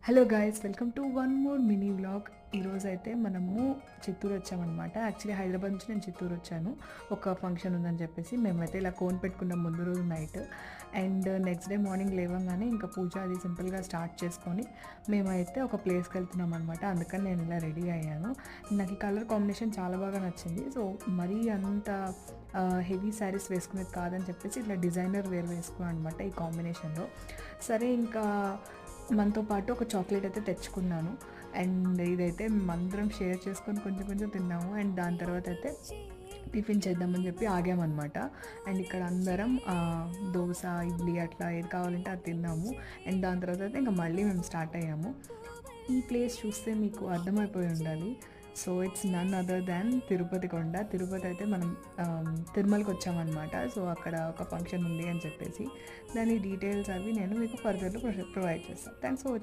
Hello guys, welcome to one more mini vlog. ఈరోజైతే మనము చిత్తూరు వచ్చామన్నమాట. యాక్చువల్లీ హైదరాబాద్ నుంచి నేను చిత్తూరు వచ్చాను, ఒక ఫంక్షన్ ఉందని చెప్పేసి. మేమైతే ఇలా కోన్ పెట్టుకున్నాం ముందు రోజు night. And next day morning లేవగానే ఇంకా పూజ అది సింపుల్గా స్టార్ట్ చేసుకొని మేమైతే ఒక ప్లేస్కి వెళ్తున్నాం అనమాట. అందుకని నేను ఇలా రెడీ అయ్యాను. నాకు ఈ కలర్ కాంబినేషన్ చాలా బాగా నచ్చింది. సో మరీ అంత హెవీ శారీస్ వేసుకునేది కాదని చెప్పేసి ఇట్లా డిజైనర్ వేర్ వేసుకున్నాను అనమాట ఈ కాంబినేషన్లో. సరే, ఇంకా మనతో పాటు ఒక చాక్లెట్ అయితే తెచ్చుకున్నాను. అండ్ ఇదైతే మేమందరం షేర్ చేసుకొని కొంచెం కొంచెం తిన్నాము. అండ్ దాని తర్వాత అయితే టిఫిన్ చేద్దామని చెప్పి ఆగామన్నమాట. అండ్ ఇక్కడ అందరం దోశ, ఇడ్లీ అట్లా ఏది కావాలంటే అది తిన్నాము. అండ్ దాని తర్వాత అయితే ఇంకా మళ్ళీ మేము స్టార్ట్ అయ్యాము. ఈ ప్లేస్ చూస్తే మీకు అర్థమైపోయి ఉండాలి. So it's none other than Tirupati కొండ. తిరుపతి అయితే మనం తిరుమలకి వచ్చామన్నమాట. సో అక్కడ ఒక ఫంక్షన్ ఉంది అని చెప్పేసి దాని డీటెయిల్స్ అవి నేను మీకు ఫర్దర్లో ప్రొవైడ్ చేస్తాను. Thanks for watching.